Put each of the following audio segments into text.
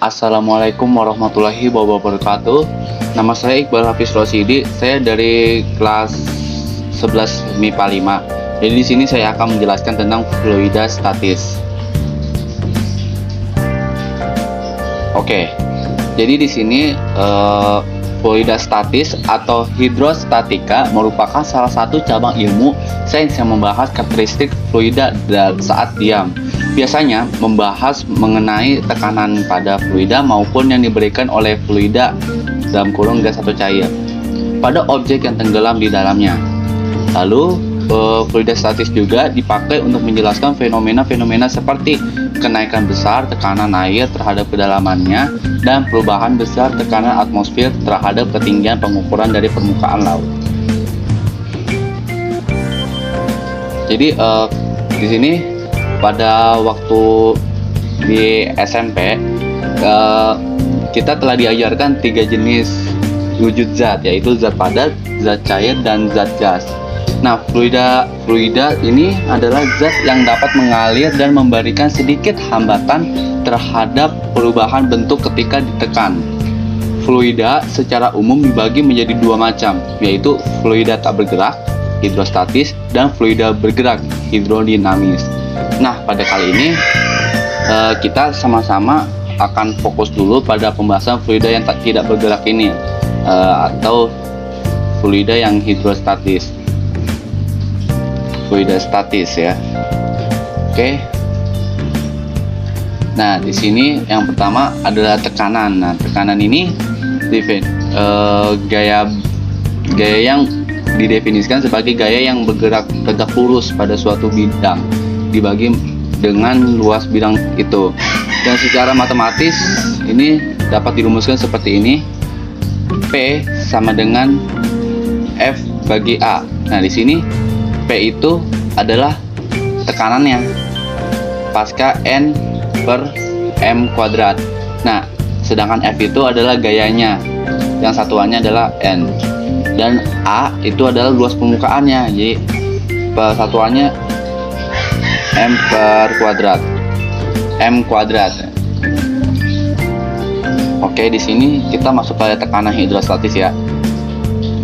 Assalamualaikum warahmatullahi wabarakatuh. Nama saya Iqbal Hafiz Rosidi. Saya dari kelas 11 MIPA 5. Jadi di sini saya akan menjelaskan tentang fluida statis. Oke. Jadi di sini fluida statis atau hidrostatika merupakan salah satu cabang ilmu sains yang membahas karakteristik fluida saat diam. Biasanya membahas mengenai tekanan pada fluida maupun yang diberikan oleh fluida dalam kurung gas atau cair pada objek yang tenggelam di dalamnya. Lalu fluida statis juga dipakai untuk menjelaskan fenomena-fenomena seperti kenaikan besar tekanan air terhadap kedalamannya dan perubahan besar tekanan atmosfer terhadap ketinggian pengukuran dari permukaan laut. Jadi di sini pada waktu di SMP kita telah diajarkan 3 jenis wujud zat, yaitu zat padat, zat cair, dan zat gas. Nah, fluida ini adalah zat yang dapat mengalir dan memberikan sedikit hambatan terhadap perubahan bentuk ketika ditekan. Fluida secara umum dibagi menjadi 2 macam, yaitu fluida tak bergerak, hidrostatis, dan fluida bergerak, hidrodinamis. Nah, pada kali ini kita sama-sama akan fokus dulu pada pembahasan fluida yang tidak bergerak ini, atau fluida yang hidrostatis. Fluida statis ya. Oke. Nah, di sini yang pertama adalah tekanan. Nah, tekanan ini gaya yang didefinisikan sebagai gaya yang bergerak tegak lurus pada suatu bidang dibagi dengan luas bidang itu. Dan secara matematis ini dapat dirumuskan seperti ini. P sama dengan F bagi A. Nah, di sini P itu adalah tekanannya pasca N per M kuadrat. Nah, sedangkan F itu adalah gayanya, yang satuannya adalah N. Dan A itu adalah luas permukaannya, jadi satuannya M per kuadrat. M kuadrat. Oke, di sini kita masuk pada tekanan hidrostatis ya.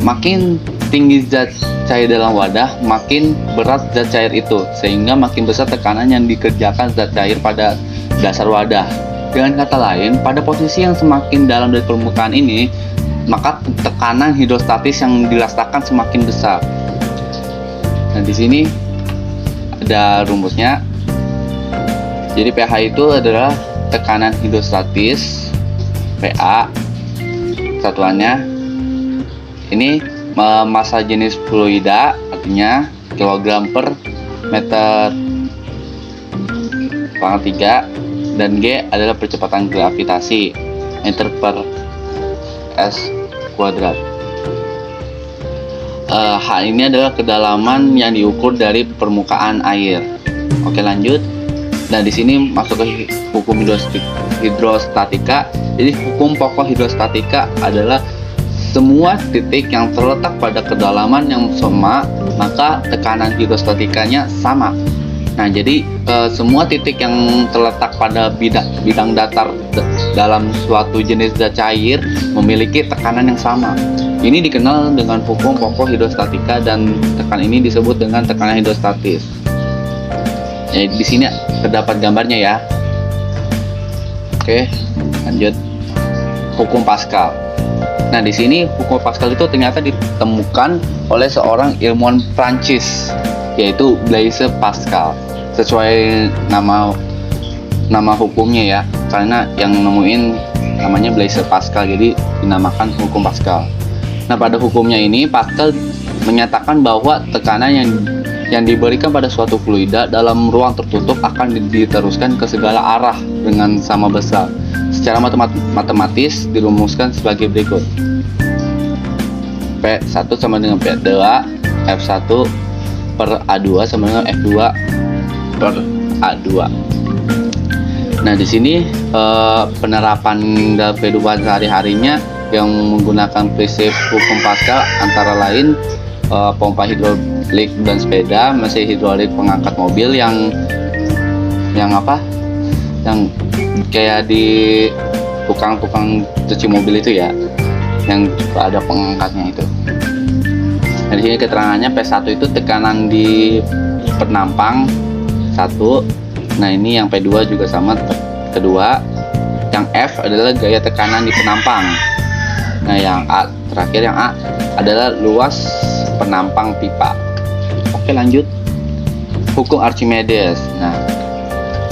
Makin tinggi zat cair dalam wadah, makin berat zat cair itu, sehingga makin besar tekanan yang dikerjakan zat cair pada dasar wadah. Dengan kata lain, pada posisi yang semakin dalam dari permukaan ini, maka tekanan hidrostatis yang dirasakan semakin besar. Nah, di sini ada rumusnya. Jadi pH itu adalah tekanan hidrostatis, PA, satuannya ini massa jenis fluida, artinya kilogram per meter pangkat 3, dan G adalah percepatan gravitasi, meter per S kuadrat. H ini adalah kedalaman yang diukur dari permukaan air. Oke, lanjut. Nah, di sini masuk ke hukum hidrostatika. Jadi hukum pokok hidrostatika adalah semua titik yang terletak pada kedalaman yang sama, maka tekanan hidrostatikanya sama. Nah, jadi semua titik yang terletak pada bidang datar dalam suatu jenis zat cair memiliki tekanan yang sama. Ini dikenal dengan hukum pokok hidrostatika, dan tekanan ini disebut dengan tekanan hidrostatis. Ya, di sini terdapat gambarnya ya. Oke, lanjut. Hukum Pascal. Nah, di sini hukum Pascal itu ternyata ditemukan oleh seorang ilmuwan Prancis, yaitu Blaise Pascal. Sesuai nama hukumnya ya, karena yang nemuin namanya Blaise Pascal, jadi dinamakan hukum Pascal. Nah, pada hukumnya ini Pascal menyatakan bahwa tekanan yang diberikan pada suatu fluida dalam ruang tertutup akan diteruskan ke segala arah dengan sama besar. Secara matematis dirumuskan sebagai berikut. P1 sama dengan P2, F1 per A2 sama dengan F2 per A2. Nah, di sini penerapan dalam kehidupan sehari-harinya yang menggunakan prinsip hukum Pascal antara lain pompa hidrolik dan sepeda, mesin hidrolik pengangkat mobil yang kayak di tukang cuci mobil itu ya, yang ada pengangkatnya itu. Nah, di sini keterangannya P1 itu tekanan di penampang 1. Nah, ini yang P2 juga sama, kedua. Yang F adalah gaya tekanan di penampang. Nah, yang A terakhir, yang A adalah luas penampang pipa. Oke, lanjut. Hukum Archimedes. Nah,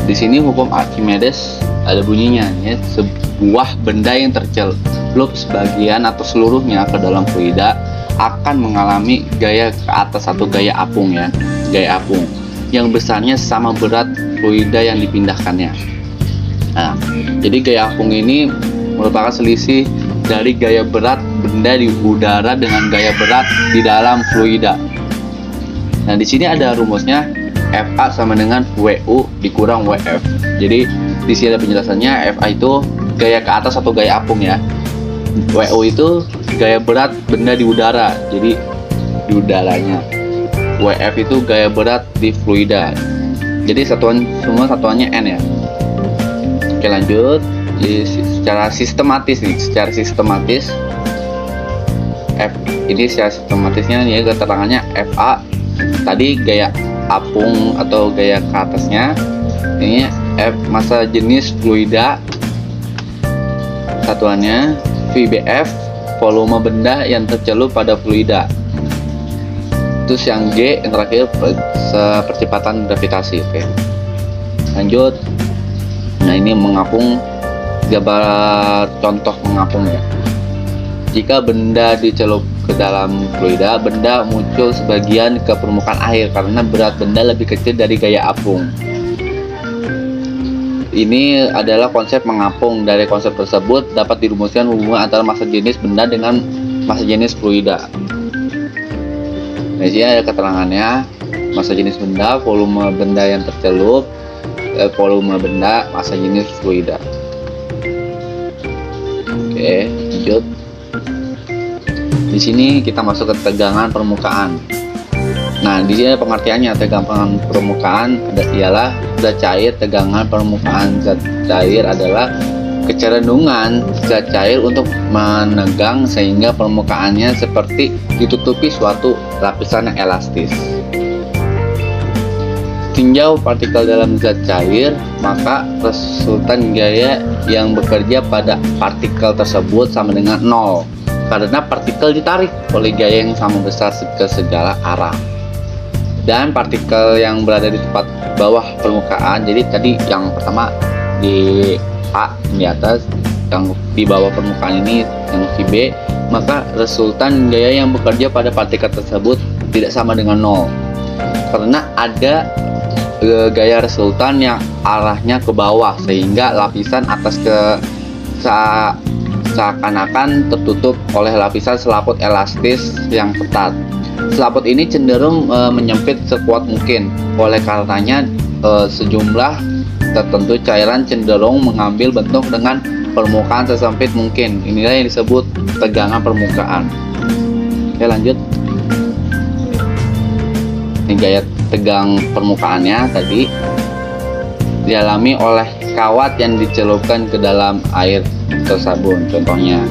di sini hukum Archimedes ada bunyinya ya, sebuah benda yang tercelup sebagian atau seluruhnya ke dalam fluida akan mengalami gaya ke atas atau gaya apung ya, gaya apung yang besarnya sama berat fluida yang dipindahkannya. Nah, jadi gaya apung ini merupakan selisih dari gaya berat benda di udara dengan gaya berat di dalam fluida. Nah, di sini ada rumusnya, FA sama dengan WU dikurang WF. Jadi di sini ada penjelasannya, FA itu gaya ke atas atau gaya apung ya. WU itu gaya berat benda di udara, jadi di udaranya. WF itu gaya berat di fluida. Jadi semua satuannya N ya. Oke, lanjut. Jadi, secara sistematis ini secara sistematisnya nih keterangannya FA tadi gaya apung atau gaya ke atasnya, ini F massa jenis fluida satuannya, VBF volume benda yang tercelup pada fluida. Terus yang G yang terakhir percepatan gravitasi. Oke, lanjut. Nah, ini mengapung, gambar contoh mengapung ya. Jika benda dicelup ke dalam fluida, benda muncul sebagian ke permukaan air karena berat benda lebih kecil dari gaya apung. Ini adalah konsep mengapung. Dari konsep tersebut dapat dirumuskan hubungan antara massa jenis benda dengan massa jenis fluida. Nah, di sini ada keterangannya, massa jenis benda, volume benda yang tercelup, volume benda, massa jenis fluida. Oke, lanjut. Di sini kita masuk ke tegangan permukaan. Nah, di sini ada pengertiannya. Tegangan permukaan ialah zat cair. Tegangan permukaan zat cair adalah kecenderungan zat cair untuk menegang sehingga permukaannya seperti ditutupi suatu lapisan yang elastis. Tinjau partikel dalam zat cair, maka resultan gaya yang bekerja pada partikel tersebut sama dengan 0 karena partikel ditarik oleh gaya yang sama besar ke segala arah. Dan partikel yang berada di tempat bawah permukaan, jadi tadi yang pertama di A di atas, yang di bawah permukaan ini yang si B, maka resultan gaya yang bekerja pada partikel tersebut tidak sama dengan 0 karena ada gaya resultan yang arahnya ke bawah sehingga lapisan atas seakan-akan tertutup oleh lapisan selaput elastis yang ketat. Selaput ini cenderung menyempit sekuat mungkin. Oleh karenanya sejumlah tertentu cairan cenderung mengambil bentuk dengan permukaan sesempit mungkin. Inilah yang disebut tegangan permukaan. Oke, lanjut. Ini gaya tegang permukaannya tadi dialami oleh kawat yang dicelupkan ke dalam air tersabun. Contohnya,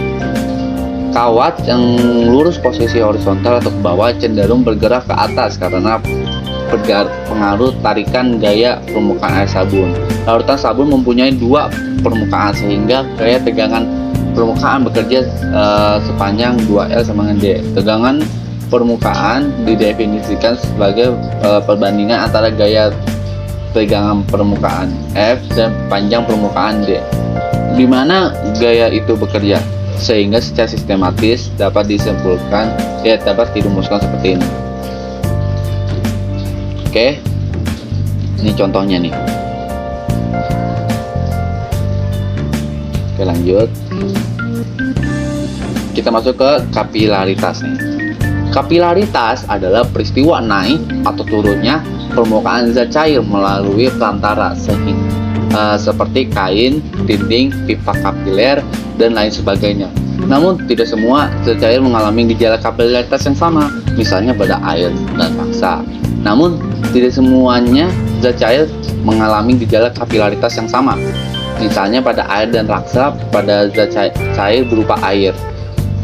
kawat yang lurus posisi horizontal atau ke bawah cenderung bergerak ke atas karena pengaruh tarikan gaya permukaan air sabun. Larutan sabun mempunyai dua permukaan sehingga gaya tegangan permukaan bekerja sepanjang 2L sama dengan D. Tegangan permukaan didefinisikan sebagai perbandingan antara gaya tegangan permukaan F dan panjang permukaan D, di mana gaya itu bekerja, sehingga secara sistematis dapat disimpulkan, dapat dirumuskan seperti ini. Oke, ini contohnya nih. Oke, lanjut. Kita masuk ke kapilaritas nih. Kapilaritas adalah peristiwa naik atau turunnya permukaan zat cair melalui perantara seperti kain, dinding, pipa kapiler, dan lain sebagainya. Namun tidak semua zat cair mengalami gejala kapilaritas yang sama, misalnya pada air dan paksa. Namun tidak semuanya zat cair mengalami gejala kapilaritas yang sama. Misalnya pada air dan raksa pada zat cair berupa air.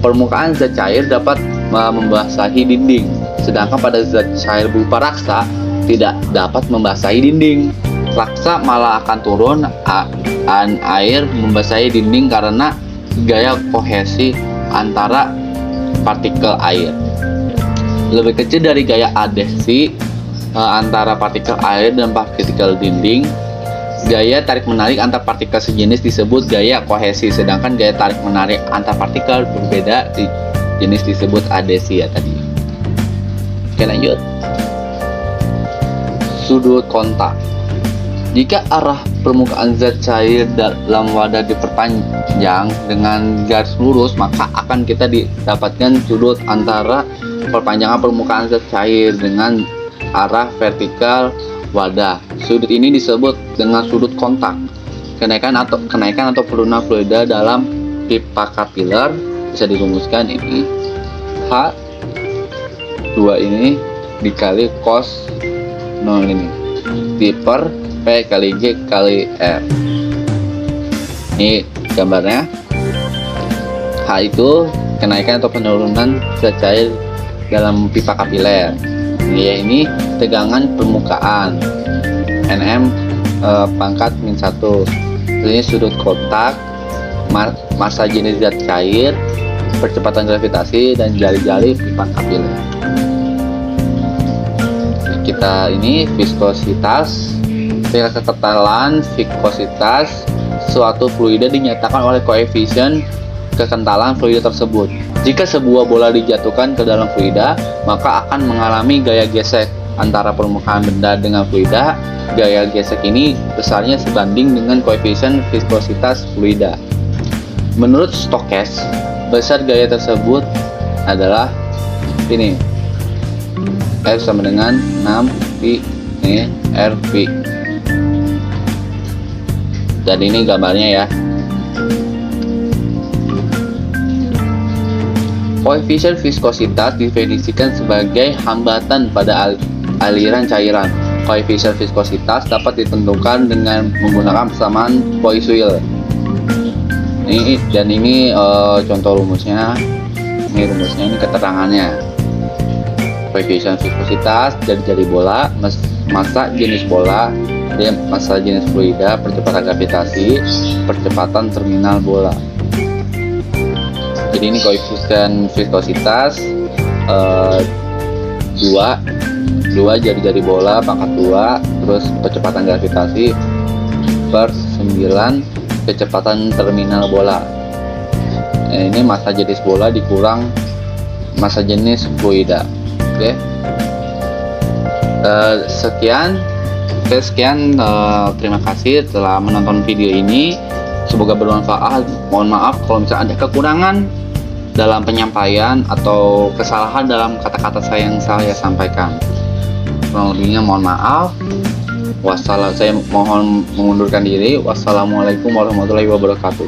Permukaan zat cair dapat membasahi dinding, sedangkan pada zat cair berupa raksa tidak dapat membasahi dinding. Raksa malah akan turun air membasahi dinding karena gaya kohesi antara partikel air lebih kecil dari gaya adhesi antara partikel air dan partikel dinding. Gaya tarik-menarik antar partikel sejenis disebut gaya kohesi, sedangkan gaya tarik-menarik antar partikel berbeda jenis disebut adhesi ya tadi. Oke, lanjut. Sudut kontak. Jika arah permukaan zat cair dalam wadah diperpanjang dengan garis lurus, maka akan kita didapatkan sudut antara perpanjangan permukaan zat cair dengan arah vertikal wadah. Sudut ini disebut dengan sudut kontak. Kenaikan atau penurunan fluida dalam pipa kapiler bisa dirumuskan ini H2 ini dikali cos 0 ini T per P kali G kali R. Ini gambarnya. H itu kenaikan atau penurunan zat cair dalam pipa kapiler. Ini tegangan permukaan Nm pangkat min 1. Ini sudut kontak, massa jenis zat cair, percepatan gravitasi, dan jari-jari pipa kapiler. Kita ini viskositas. Kekentalan viskositas suatu fluida dinyatakan oleh koefisien kekentalan fluida tersebut. Jika sebuah bola dijatuhkan ke dalam fluida, maka akan mengalami gaya gesek antara permukaan benda dengan fluida. Gaya gesek ini besarnya sebanding dengan koefisien viskositas fluida. Menurut Stokes, besar gaya tersebut adalah ini, F sama dengan 6 pi ini RV. Dan ini gambarnya ya. Koefisien viskositas didefinisikan sebagai hambatan pada aliran cairan. Koefisien viskositas dapat ditentukan dengan menggunakan persamaan Poiseuille. Ini contoh rumusnya. Ini rumusnya, ini keterangannya. Koefisien viskositas jari-jari bola, massa jenis bola, massa jenis fluida, percepatan gravitasi, percepatan terminal bola. Jadi ini koefisien viskositas 2 jari-jari bola pangkat 2, terus percepatan gravitasi per 9 kecepatan terminal bola. Ini massa jenis bola dikurang massa jenis fluida. Oke. Sekian, terima kasih telah menonton video ini. Semoga bermanfaat. Mohon maaf kalau misalnya ada kekurangan dalam penyampaian atau kesalahan dalam kata-kata saya yang saya sampaikan. Kurang lebihnya mohon maaf. Saya mohon mengundurkan diri. Wassalamualaikum warahmatullahi wabarakatuh.